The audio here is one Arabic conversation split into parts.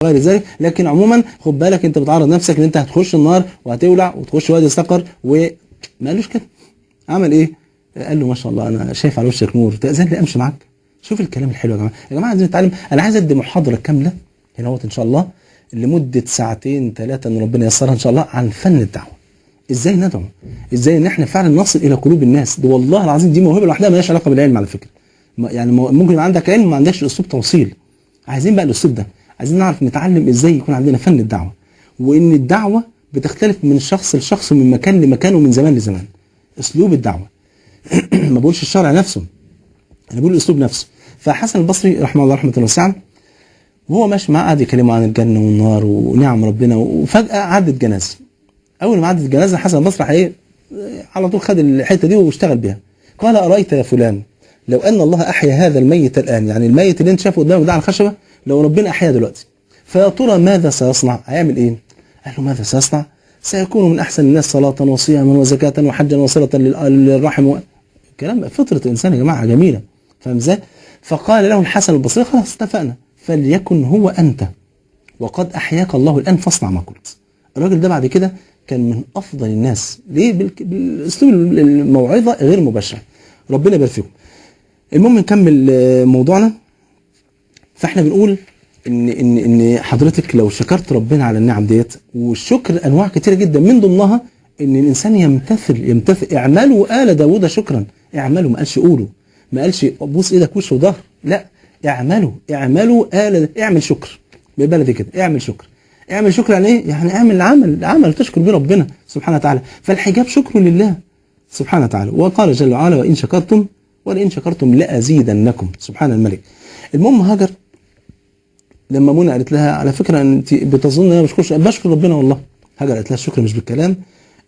غير ذلك. لكن عموما خد بالك انت بتعرض نفسك ان انت هتخش النار وهتولع وتخش وادي السقر. وما قالوش كده، عمل ايه؟ قال له ما شاء الله انا شايف على وشك نور، تأذن لي امشي معاك؟ شوف الكلام الحلو يا جماعه. يا جماعه عايزين نتعلم. انا عايز ادي محاضره كامله هنا اهوت ان شاء الله لمده ساعتين 3 ان ربنا ييسرها ان شاء الله عن فن الدعوه. ازاي ندعو؟ ازاي ان احنا فعلا نصل الى قلوب الناس؟ ده والله العظيم دي موهبه لوحدها مالهاش علاقه بالعلم على فكره. يعني ممكن يبقى عندك علم وما عندكش اسلوب توصيل. عايزين بقى الاسلوب ده، عايزين نعرف نتعلم ازاي يكون عندنا فن الدعوه، وان الدعوه بتختلف من شخص لشخص ومن مكان لمكان ومن زمان لزمان. اسلوب الدعوه ما بقولش الشرع نفسه، انا بقول الاسلوب نفسه. فحسن البصري رحمه الله رحمه واسعه وهو ماشي معاه قعد يكلمه عن الجنه والنار ونعم ربنا، وفجاه عدت جنازه. اول ما عدت الجنازه حسن البصري على طول خد الحته دي واشتغل بيها. قال ارايت يا فلان لو ان الله احيا هذا الميت الان، يعني الميت اللي انت شايفه قدامك ده على الخشبه، لو ربنا احياه دلوقتي فيا ترى ماذا سيصنع؟ هيعمل ايه؟ قال له ماذا سيصنع؟ سيكون من احسن الناس صلاه وصياما وزكاه وحجا وصله للرحم كلام فطره الانسان يا جماعه جميله، فاهم ازاي؟ فقال له الحسن البصري خلاص اتفقنا، فليكن هو انت وقد احياك الله الان فاصنع ما قلت. الراجل ده بعد كده كان من افضل الناس. ليه؟ بالاسلوب الموعظه غير مباشره. ربنا يبارك فيكم. المهم نكمل موضوعنا. فاحنا بنقول ان حضرتك لو شكرت ربنا على النعم ديت، والشكر انواع كتيره جدا من ضمنها ان الانسان يمتثل. اعملوا آل داوود شكرا. اعملوا، ما قالش قولوا، ما قالش بوس ايدك وش وظهر، لا اعملوا اعمل شكر ببلدي كده، اعمل شكر. اعمل شكر يعني ايه؟ يعني اعمل العمل تشكر بيه ربنا سبحانه وتعالى. فالحجاب شكر لله سبحانه وتعالى. وقال جل وعلا وان شكرتم ولئن شكرتم لازيدنكم سبحان الملك. المهم هاجر لما منى قالت لها على فكره انت بتظن ان انا بشكر ربنا، والله هاجر قالت لها الشكر مش بالكلام،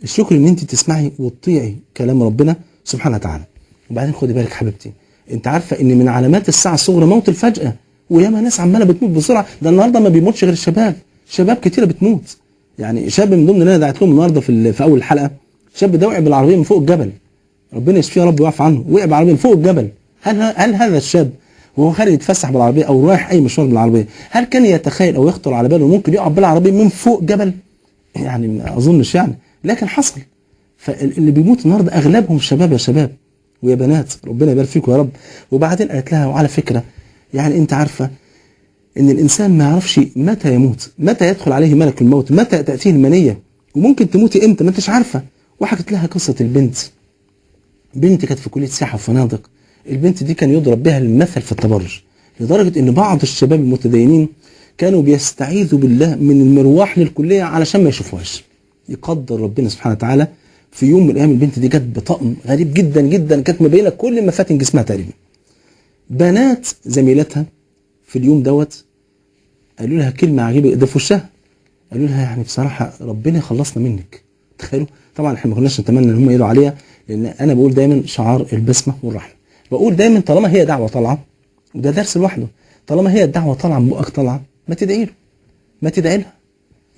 الشكر ان انت تسمعي وتطيعي كلام ربنا سبحانه وتعالى. وبعدين خدي بالك حبيبتي، انت عارفه ان من علامات الساعه الصغرى موت الفجأه، وياما ناس عماله بتموت بسرعه. ده النهارده ما بيموتش غير الشباب، شباب كتيره بتموت. يعني شاب من ضمن اللي انا دعيت لهم النهارده في اول الحلقه، شاب ده وقع بالعربيه من فوق الجبل، ربنا يشفيه يا رب ويعفو عنه. وقع بالعربيه من فوق الجبل. هل هذا الشاب وهو خارج يتفسح بالعربيه او رايح اي مشوار بالعربيه، هل كان يتخيل او يخطر على باله ممكن يقع بالعربيه من فوق جبل؟ يعني ما اظنش يعني، لكن حصل. فاللي بيموت النهارده اغلبهم شباب يا شباب ويا بنات، ربنا يبارك فيكم يا رب. وبعدين قالت لها وعلى فكره يعني انت عارفه ان الانسان ما يعرفش متى يموت، متى يدخل عليه ملك الموت، متى تاتيه المنيه، وممكن تموتي امتى ما انتش عارفه. وحكت لها قصه بنت كانت في كليه سياحه وفنادق. البنت دي كان يضرب بها المثل في التبرج، لدرجه ان بعض الشباب المتدينين كانوا بيستعيذوا بالله من المروح للكليه علشان ما يشوفوهاش. يقدر ربنا سبحانه وتعالى في يوم من الايام البنت دي جت بطقم غريب جدا جدا، كانت مبينه كل مفاتن جسمها تقريبا. بنات زميلتها في اليوم دوت قالوا لها كلمه عجيبه ده في وشها، قالوا لها يعني بصراحه ربنا يخلصنا منك. تخيلوا، طبعا احنا ما كناش نتمنى ان هم يقولوا عليها، لان انا بقول دايما شعار البسمه والرحمه. بقول دايما طالما هي دعوه طالعه، وده درس لوحده، طالما هي الدعوه طالعه من بقك طالعه، ما تدعي له، ما تدعي لها.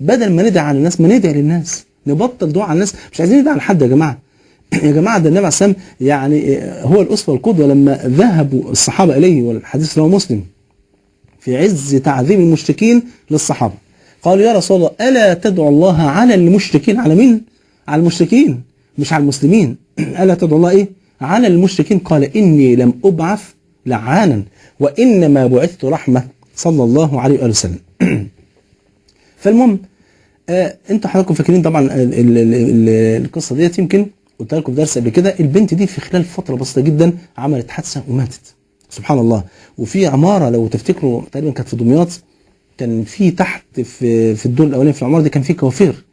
بدل ما ندعي على الناس ما ندعي للناس، نبطل دعاء على الناس. مش عايزين ندعي على حد يا جماعه. يا جماعه ده النبي عليه السلام يعني هو الاسوه والقدوه. لما ذهبوا الصحابه اليه، والحديث رواه مسلم، في عز تعذيب المشركين للصحابه، قالوا يا رسول الله الا تدعو الله على المشركين؟ على مين؟ على المشركين مش على المسلمين. الا تدعو الله ايه؟ على المشركين. قال اني لم ابعث لعانا وانما بعثت رحمه صلى الله عليه واله وسلم. فالمهم انتوا حضراتكم فاكرين طبعا القصه ديت، يمكن قلت لكم في درس قبل كده. البنت دي في خلال فتره بسيطه جدا عملت حادثه وماتت سبحان الله. وفي عماره لو تفتكروا تقريبا كانت في دمياط، كان في تحت في الدور الاولاني في العماره دي كان في كوافير،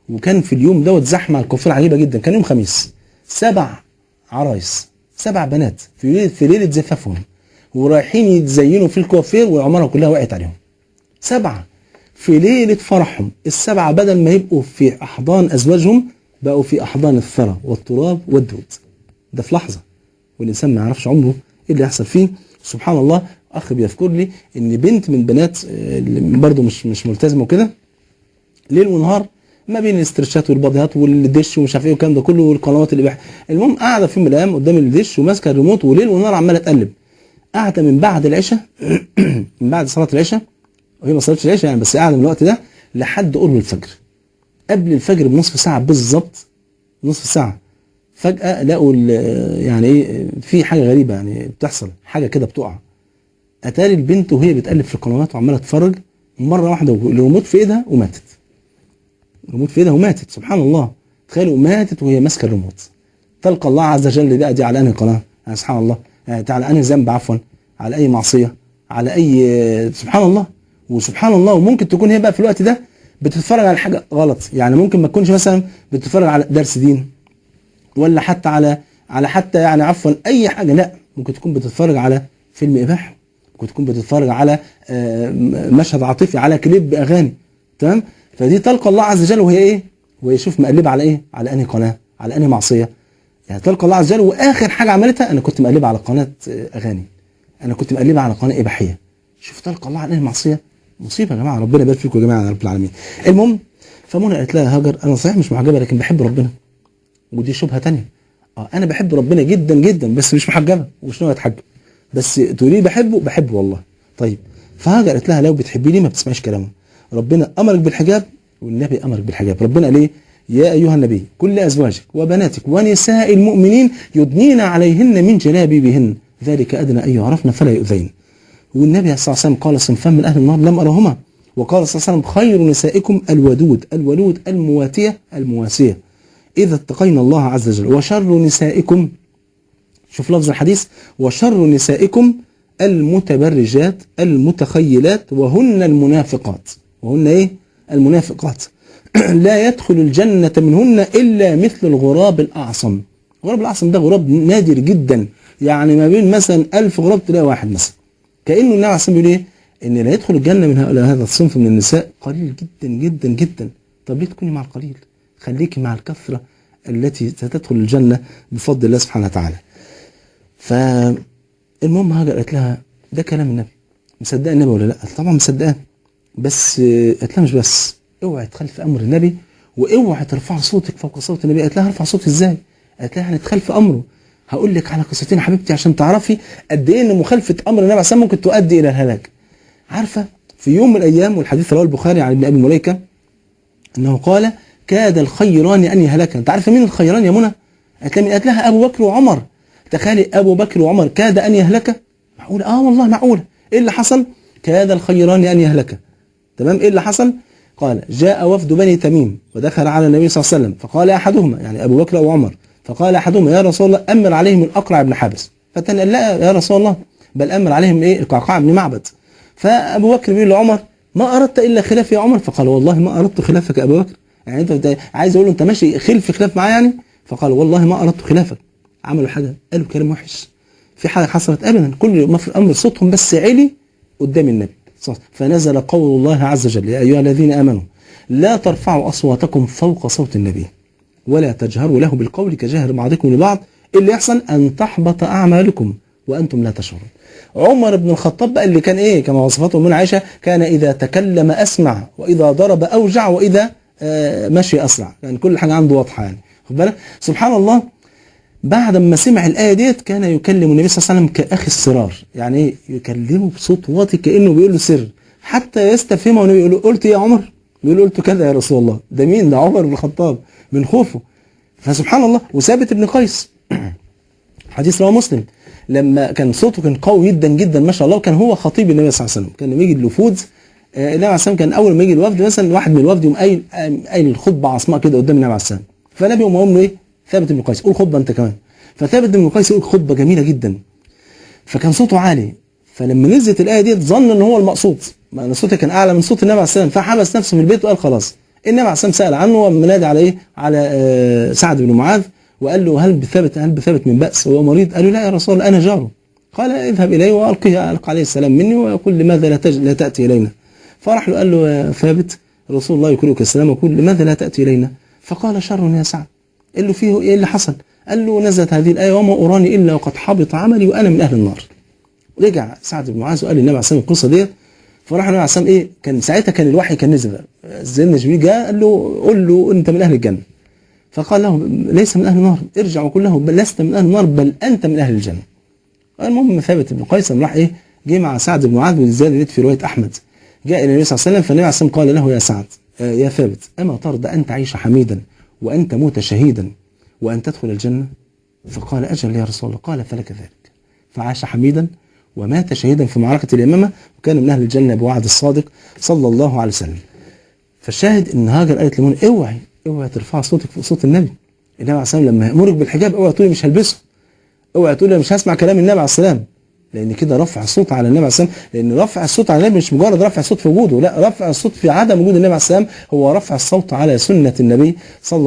وكان في اليوم دوت زحمه على الكوافير عجيبه جدا. كان يوم خميس، 7 عرايس 7 بنات في ليله زفافهم ورايحين يتزينوا في الكوافير، والعماره كلها وقعت عليهم. 7 في ليله فرحهم، ال7 بدل ما يبقوا في احضان ازواجهم بقوا في احضان الثرى والتراب والدود. ده في لحظه، والانسان ما يعرفش عمره ايه اللي يحصل فيه. سبحان الله. اخ بيذكر لي ان بنت من بنات برضه مش ملتزمه وكده، ليل ونهار ما بين الاسترشات والباديات والدش ومش عارف ايه والكلام ده كله والقنوات اللي المهم قاعده في يوم من الايام قدام الدش وماسكه الريموت، وليل ونهار عماله تقلب. قاعده من بعد العشاء من بعد صلاه العشاء وهي ما صلتش العشاء يعني، بس قاعده من الوقت ده لحد قرب الفجر. قبل الفجر بنصف ساعه بالظبط، نصف ساعه، فجاه لقوا يعني ايه، في حاجه غريبه يعني بتحصل، حاجه كده بتقع. اتاري البنت وهي بتقلب في القنوات وعماله تتفرج، مره واحده الريموت في ايدها وماتت. الريموت في ايدها وماتت، سبحان الله. تخيلوا، ماتت وهي ماسكه الريموت. تلقى الله عز وجل بقى دي على انهي قناه؟ يعني سبحان الله، يعني على انهي ذنب، عفوا، على اي معصيه، على اي، سبحان الله. وسبحان الله، وممكن تكون هي بقى في الوقت ده بتتفرج على حاجه غلط. يعني ممكن ما تكونش مثلا بتتفرج على درس دين، ولا حتى على حتى يعني عفوا اي حاجه، لا، ممكن تكون بتتفرج على فيلم اباحي، ممكن تكون بتتفرج على مشهد عاطفي، على كليب اغاني، تمام. فدي تلقى الله عز وجل وهي ايه، وهي شوف مقلبه على ايه، على انهي قناه، على انهي معصيه. يعني تلقى الله عز وجل واخر حاجه عملتها، انا كنت مقلبه على قناه اغاني، انا كنت مقلبه على قناه اباحيه. شوف تلقى الله على انهي معصيه. مصيبه يا جماعه، ربنا يبارك فيكم يا جماعه يا رب العالمين. المهم، فمنى قالت لها هاجر، انا صحيح مش محجبه لكن بحب ربنا. ودي شبهه ثانيه. انا بحب ربنا جدا جدا بس مش محجبه ومش ناويه اتحجب. بس تقولي بحبه والله. طيب، فهاجر قالت لها لو بتحبيني ما بتسمعيش كلامه. ربنا امرك بالحجاب والنبي امرك بالحجاب. ربنا قال ايه؟ يا ايها النبي كل ازواجك وبناتك ونساء المؤمنين يدنين عليهن من جلابيبهن ذلك ادنى ان يعرفن فلا يؤذين. والنبي صلى الله عليه وسلم قال صنفان من اهل النار لم ارهما. وقال صلى الله عليه وسلم خير نسائكم الودود المواتيه المواسيه إذا اتقينا الله عز وجل. وشر نسائكم، شوف لفظ الحديث، وشر نسائكم المتبرجات المتخيلات وهن المنافقات. وهن ايه؟ المنافقات. لا يدخل الجنة منهن إلا مثل الغراب الأعصم. الغراب الأعصم ده غراب نادر جدا، يعني ما بين مثلا 1000 غراب تلاقي واحد مثلا. كأنه النبي عليه الصلاة والسلام بيقول ايه؟ إن لا يدخل الجنة من هذا الصنف من النساء قليل جدا جدا جدا. طب ليه تكوني مع القليل؟ خليكي مع الكثرة التي ستدخل الجنة بفضل الله سبحانه وتعالى. فالمهم هاجر قالت لها ده كلام النبي، مصدقه النبي ولا لا؟ طبعا مصدقاه، بس قالت لها مش بس، اوعي تخالف امر النبي واوعي ترفع صوتك فوق صوت النبي. قالت لها هرفع صوتي ازاي؟ قالت لها هنتخالف امره. هقول لك على قصتين يا حبيبتي عشان تعرفي قد ايه ان مخالفه امر النبي عليه الصلاه والسلام ممكن تؤدي الى الهلاك. عارفه، في يوم من الايام، والحديث رواه البخاري عن ابن ابي مليكه انه قال كاد الخيران ان يهلكا. انت عارفه مين الخيران يا منى؟ قالت لها ابو بكر وعمر. تخيلي ابو بكر وعمر كاد ان يهلكا. معقوله؟ والله معقوله. ايه اللي حصل؟ كاد الخيران ان يهلكا. تمام. ايه اللي حصل؟ قال جاء وفد بني تميم ودخل على النبي صلى الله عليه وسلم، فقال احدهما، يعني ابو بكر وعمر، فقال احدهما يا رسول الله امر عليهم الاقرع بن حابس. فالثاني قال لا يا رسول الله، بل امر عليهم ايه؟ القعقاع بن معبد. فابو بكر بيقول لعمر ما اردت الا خلافي يا عمر؟ فقال والله ما اردت خلافك يا ابو بكر. يعني انت عايز اقول له انت ماشي خلاف معايا يعني؟ فقال والله ما اردت خلافك. عملوا حاجه، قالوا كلام وحش، في حاجه حصلت؟ ابدا، كل ما في امر صوتهم بس عالي قدام النبي. فنزل قول الله عز وجل يا ايها الذين امنوا لا ترفعوا اصواتكم فوق صوت النبي ولا تجهروا له بالقول كجهر بعضكم لبعض اللي يحصل ان تحبط اعمالكم وانتم لا تشعرون. عمر بن الخطاب بقى اللي كان ايه كما وصفته من عائشه، كان اذا تكلم اسمع واذا ضرب اوجع واذا مشي اسرع، يعني كل حاجه عنده واضحه. يعني خد بالك سبحان الله، بعد ما سمع الايه ديت كان يكلم النبي صلى الله عليه وسلم كاخي السرار. يعني ايه؟ يكلمه بصوت واطي كانه بيقول له سر حتى يستفهمه. والنبي يقول له قلت يا عمر؟ بيقول له قلت كذا يا رسول الله. ده مين؟ ده عمر بن الخطاب من خوفه. فسبحان الله. وثابت بن قيس حديث رواه مسلم، لما كان صوته كان قوي جدا جدا ما شاء الله، وكان هو خطيب النبي صلى الله عليه وسلم. كان لما يجي الوفود النبي عليه الصلاه والسلام كان اول ما يجي الوفد مثلا واحد من الوفد يقوم قايل الخطبه عصماء كده قدام النبي عليه الصلاه والسلام. فالنبي يقوم له ايه؟ ثابت بن قيس قول خطبه انت كمان. فثابت بن قيس يقول خطبه جميله جدا، فكان صوته عالي. فلما نزلت الايه دي ظن ان هو المقصود، ما صوته كان اعلى من صوت النبي عليه الصلاه والسلام، فحبس نفسه في البيت وقال خلاص. النبي عليه الصلاه والسلام سال عنه ومنادى على ايه؟ على سعد بن معاذ، وقال له هل بثابت من بأس وهو مريض؟ قال له لا يا رسول الله انا جاره. قال اذهب اليه والقه عليه السلام مني ويقول لماذا لا تاتي الينا؟ فراح له قال له يا ثابت رسول الله يقولك السلام ويقول لماذا لا تاتي الينا؟ فقال شر يا سعد. قال له فيه ايه اللي حصل؟ قال له نزلت هذه الايه وما اراني الا وقد حبط عملي وانا من اهل النار. رجع سعد بن معاذ وقال للنبي عليه الصلاه والسلام القصه ديت. فراح النبي عليه الصلاه والسلام ايه؟ كان ساعتها كان الوحي كان نزل، سيدنا جبريل جاء قال له قل له انت من اهل الجنه. فقال له ليس من اهل النار، ارجع وقل له بل لست من اهل النار بل انت من اهل الجنه. المهم ثابت بن قيس راح ايه؟ جه مع سعد بن معاذ، وزاد في روايه احمد جاء الى النبي صلى الله عليه وسلم، فالنبي عليه الصلاه والسلام قال له: يا سعد، يا ثابت، اما ترضى ان تعيش حميدا وان تموت شهيدا وان تدخل الجنه؟ فقال: اجل يا رسول الله. قال: فلك ذلك. فعاش حميدا ومات شهيدا في معركه اليمامه، وكان من اهل الجنه بوعد الصادق صلى الله عليه وسلم. فالشاهد ان هاجر قالت لمنى: اوعي ترفع صوتك فوق صوت النبي. النبي عليه الصلاه والسلام لما يامرك بالحجاب اوعي تقولي مش هلبسه، اوعي تقولي مش هسمع كلام النبي عليه السلام، لان كده رفع الصوت على النبي عليه السلام. لان رفع الصوت على النبي مش مجرد رفع الصوت في وجوده، لا، رفع الصوت في عدم وجود النبي عليه السلام هو رفع الصوت على سنه النبي صلى